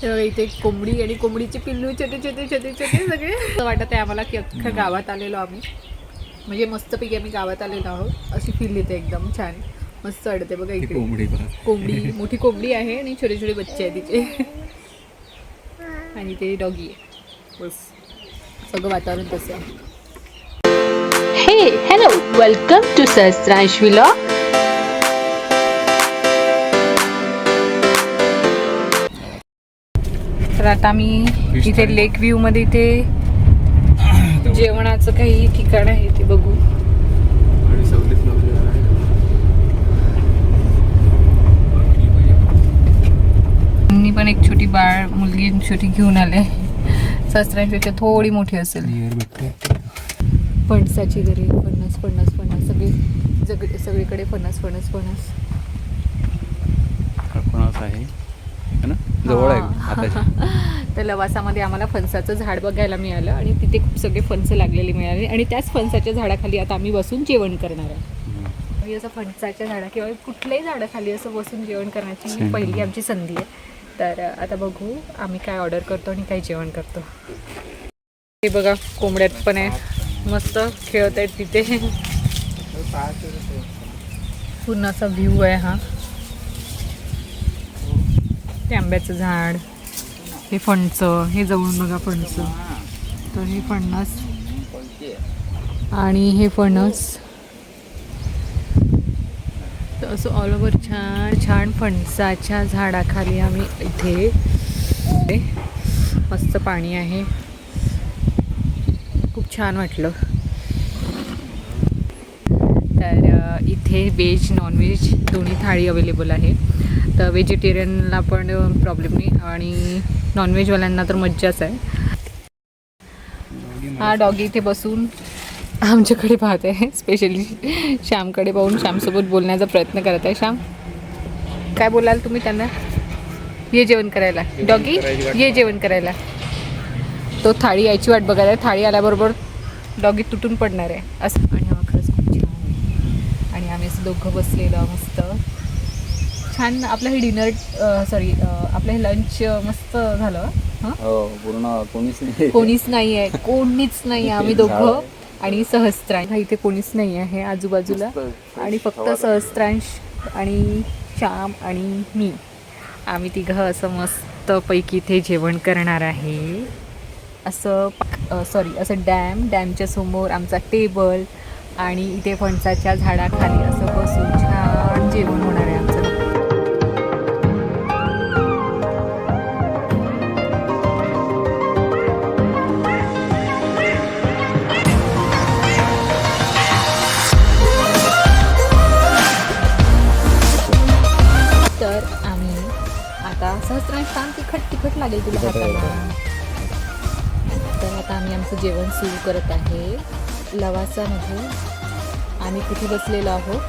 इथे कोंबडी आणि कोंबडीचे पिल्लू छोटे छोटे छोटे छोटे सगळे. असं वाटत आहे आम्हाला की अख्खं गावात आलेलो आम्ही, म्हणजे मस्तपैकी आम्ही गावात आलेलो आहोत अशी फील येते. एकदम छान मस्त वाटते. बघा इकडे कोंबडी, मोठी कोंबडी आहे आणि छोटे छोटे बच्चे आहे तिचे आणि ते डॉगी आहे. बस सगळं वातावरण तसं आहे. हे हॅलो, वेलकम टू सहस्त्रांश व्लॉग. तर आता मी इथे लेक व्ह्यू मध्ये इथे जेवणाचं काही ठिकाण आहे ते बघू. मी पण एक छोटी बाळ मुलगी छोटी घेऊन आले. सहस्त्रांशपेक्षा थोडी मोठी असेल. फणसाची घरे, फणस फणस फणस सगळीकडे फणस फणस फणस आहे ना, जवळ आहे. तर लवासामध्ये आम्हाला फणसाचं झाड बघायला मिळालं आणि तिथे खूप सगळे फणस लागलेले मिळाले आणि त्याच फणसाच्या झाडाखाली आता आम्ही बसून जेवण करणार आहे. असं फणसाच्या झाडा किंवा कुठल्याही झाडाखाली असं बसून जेवण करण्याची पहिली आमची संधी आहे. तर आता बघू आम्ही काय ऑर्डर करतो आणि काय जेवण करतो. हे बघा कोंबड्यात पण आहे, मस्त खेळत आहेत तिथे. पूर्ण असा व्ह्यू आहे हा. ते आंब्याचं झाड, हे फणस, हे जवळून बघा फणस. तर हे फणस आणि हे फणस. तर असं ऑल ओव्हर छान छान फणसाच्या झाडाखाली आम्ही इथे. मस्त पाणी आहे, खूप छान वाटलं. तर इथे व्हेज नॉनव्हेज दोन्ही थाळी अवेलेबल आहे. तर व्हेजिटेरियनला पण प्रॉब्लेम नाही आणि नॉनव्हेजवाल्यांना तर मज्जाच आहे. हा डॉगी इथे बसून आमच्याकडे पाहत आहे, स्पेशली श्यामकडे पाहून श्यामसोबत बोलण्याचा प्रयत्न करत आहे. श्याम काय बोलाल तुम्ही त्यांना? ये जेवण करायला डॉगी, ये जेवण करायला. तो थाळी यायची वाट बघायला आहे. थाळी आल्याबरोबर डॉगी तुटून पडणार आहे असं. आणि हा खरंच खूप छान आहे. आणि आम्ही असं दोघं बसलेलं मस्त छान. आपलं हे डिनर आपलं हे लंच मस्त झालं. पूर्ण कोणीच नाही आहे, कोणीच नाही. आम्ही दोघं आणि सहस्त्रांश. इथे कोणीच नाही आहे आजूबाजूला आणि फक्त सहस्त्रांश आणि श्याम आणि मी. आम्ही तिघं असं मस्तपैकी इथे जेवण करणार आहे. असं डॅमच्या समोर आमचा टेबल आणि इथे फणसाच्या झाडाखाली असं बसून छान जेवण होणार आहे आमचं. तर आम्ही आता सहस्त्रांश छान तिखट लागेल तुला हाताला. तर आता आम्ही आमचं जेवण सुरू करत आहे लवासामध्ये. आम्ही कुठे बसलेलो आहोत?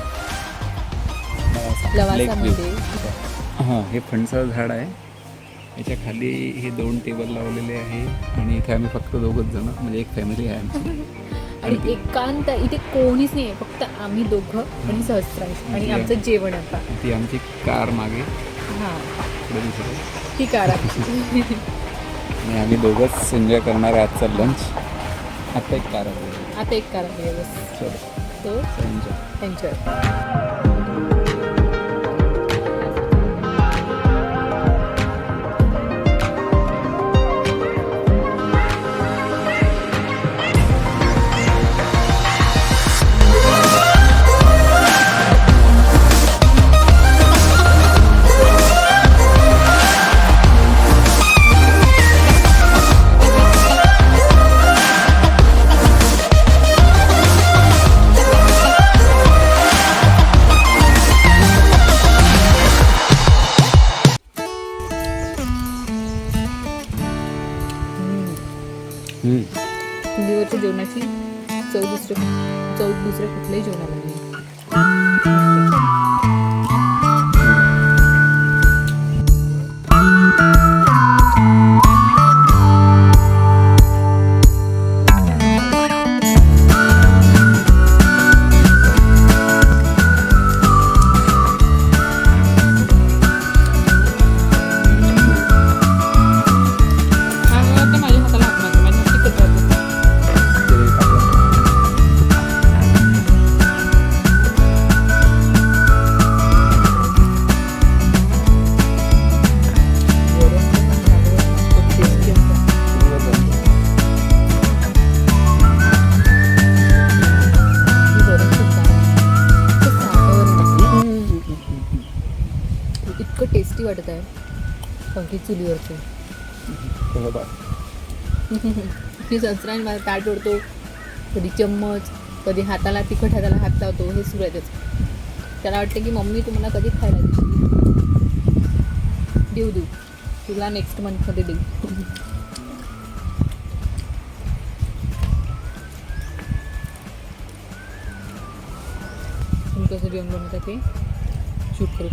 लवासामध्ये. हां, हे फणसाचं झाड आहे. याच्या खाली हे 2 टेबल लावलेले आहे आणि इथे आम्ही फक्त दोघंच जण, म्हणजे एक फॅमिली आहे आमची. आणि एकांत इथे कोणीच नाही आहे, फक्त आम्ही दोघं आणि सहस्त्रांश आणि आमचं जेवण. आता ती आमची कार मागे, हां पुढे ती कार आहे. आणि आम्ही दोघंच एन्जॉय करणार आहे आजचा लंच. आता एक कार आहे, बस तो एन्जॉय. दिवसच्या जेवणाची चव दुसऱ्या कुठल्याही जेवणाला नाही. हे चुलीवरचं कसं बा मी ससरा मला ताट ओढतो, कधी चम्मच, कधी हाताला तिखट हाताला हात लावतो. हे सुरू आहे त्याचं. त्याला वाटतं की मम्मी तुम्हाला कधी खायला देऊ तुला नेक्स्ट मंथमध्ये देऊ. तुम्ही कसं जेवण बनवता ते शूट करू.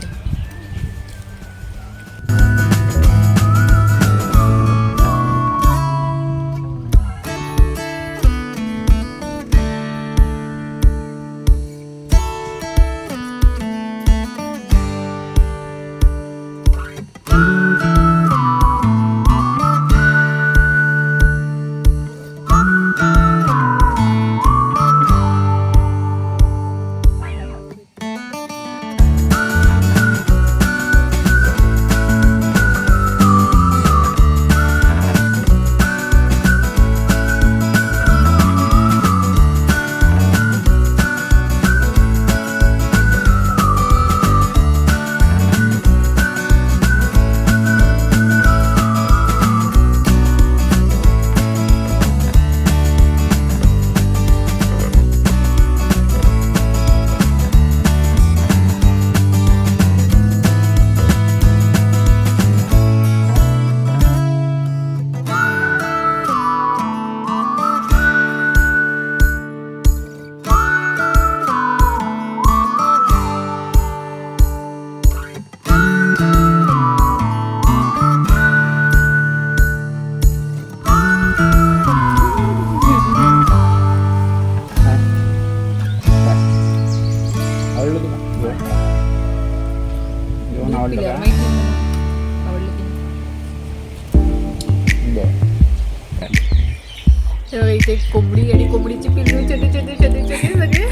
तर इथे कोंबडी आणि कोंबडीची पिल्लू छोटे छोटे छोटे छोटे सगळे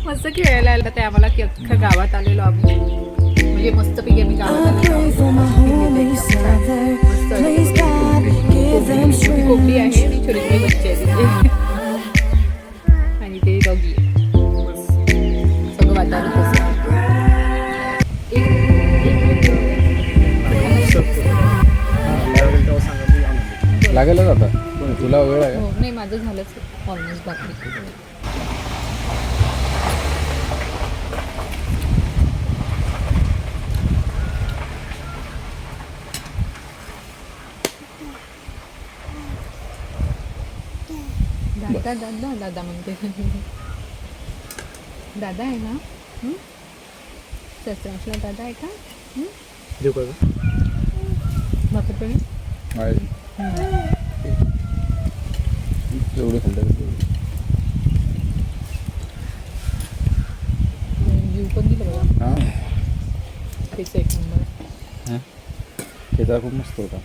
मस्त खेळायला आलं. ते आम्हाला की अख्खं गावात आलेलो आम्ही, म्हणजे मस्तपैकी आम्ही गावात आलेलो. कोंबडी आहे आणि छोटे छोटे बच्चे आहेत तिथे आणि ते डॉगी आहे. सगळं वातावरण कसं लागेलच आता. तुला वेळ आहे हो नाही माझं झालंच ऑलमोस्ट बाकी. दादा दादा दादा म्हणते. दादा आहे ना शस्त्रांशला दादा आहे का? बापरे एवढे खाल्लं जीव पण दिलं बघा. हां त्याचा एक नंबर. त्याचा खूप मस्त होता.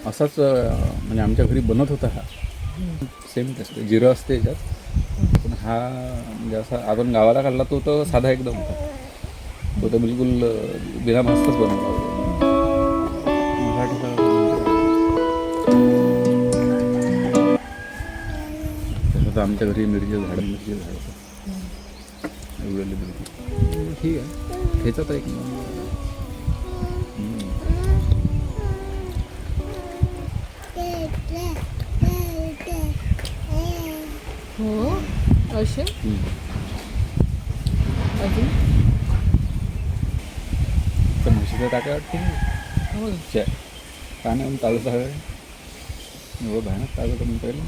असाच म्हणजे आमच्या घरी बनत होता हा. सेम टेस्ट जिरं असते याच्यात, पण हा म्हणजे असा आपण गावाला काढला तो तर साधा एकदम होता. तो तर बिलकुल बिना मस्तच बनवला होता. आमच्या घरी मिरचीचं झाड होतं एवढं मिरची. ठीक आहे ह्याचा तर एक हो असे अजून तर म्हशीचं टाका वाटते हो काय नाही ताजं आहे एवढं भयानक ताजं तर म्हणता येईल.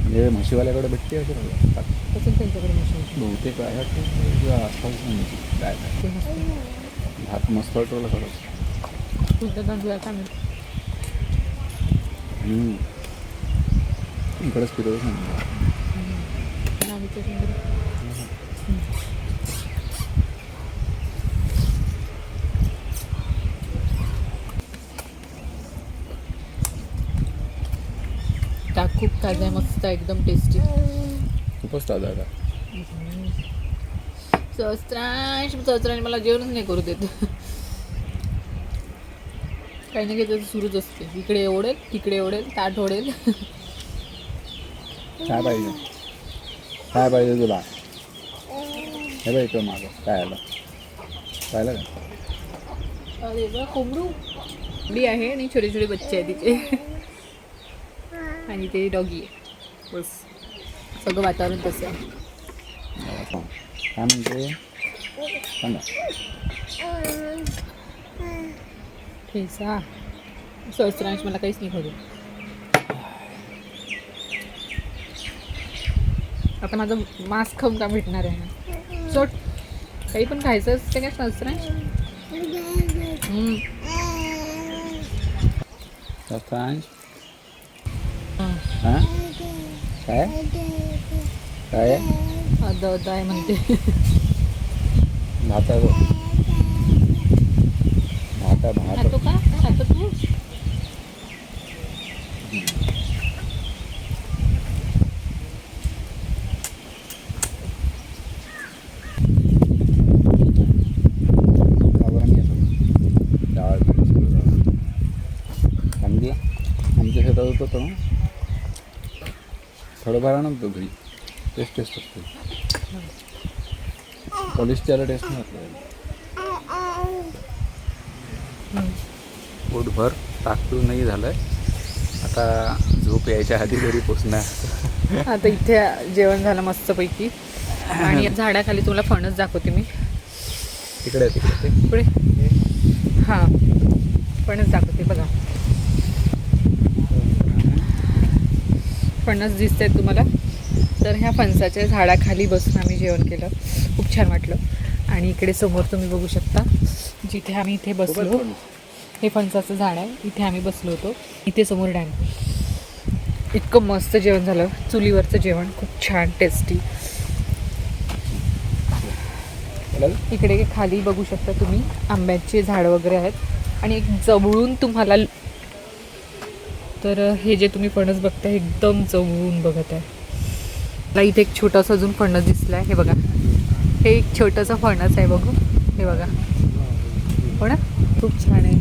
म्हणजे म्हशीवाल्याकडे भेटते असं कसं त्यांच्याकडे मशीन बहुतेक आहे किंवा आसपास काय भात मस्त वाटवलं खरंच. तुझं तांदूळ का मी इकडंच फिरवत नाही. ताक खूप ताजा आहे, मस्त एकदम टेस्टी. खूपच ताजा आहे. सहस्त्राने मला जेवणच नाही करू देत. काही ना काही त्याचं सुरूच असते. इकडे ओढेल तिकडे ओढेल ताट ओढेल. काय पाहिजे काय पाहिजे तुला? हे बाई तो मागं काय आलं पाहिलं का? अरे वा, कोंबडू कोंबडी आहे आणि छोटे छोटे बच्चे आहे तिचे. आणि ते डॉगी आहे. बस सगळं वातावरण तसं आहे. काय म्हणते सांगा. ठेचा सहस्रांश मला काहीच नाही खाऊ. आता माझं मास्क खाऊन का भेटणार आहे ना. सोड, काही पण खायचं असते काय सहस्रांश. सहस्रांश हां काय काय अदा अदा आहे म्हणते. भाता खातो का? खातो तू? चांगली आमच्या शेतात होतं तो थोडंफार आणतो घरी. टेस्ट असते पॉलिशच्याला टेस्ट नाही असतं. पोटभर ताकदू नाही झालं आता झोप यायच्या आधी घरी पोचणार. आता इथे जेवण झालं मस्तपैकी आणि झाडाखाली तुम्हाला फणस दाखवते मी. तिकडे तिकडे पुढे हां फणस दाखवते बघा. फणस दिसत आहेत तुम्हाला. तर ह्या फणसाच्या झाडाखाली बसून आम्ही जेवण केलं. खूप छान वाटलं. आणि इकडे समोर तुम्ही बघू शकता जिथे आम्ही इथे बसलो. हे फणसाचं झाड आहे. इथे आम्ही बसलो होतो. इथे समोर डॅम. इतकं मस्त जेवण झालं. चुलीवरचं जेवण खूप छान टेस्टी. इकडे खाली बघू शकता तुम्ही आंब्याचे झाडं वगैरे आहेत. आणि एक जवळून तुम्हाला तर हे जे तुम्ही फणस बघताय एकदम जवळून बघत आहे. मला इथे एक छोटासा अजून फणस दिसला आहे. हे बघा, हे एक छोटंसं फणस आहे. बघू हे बघा हो ना, खूप छान आहे.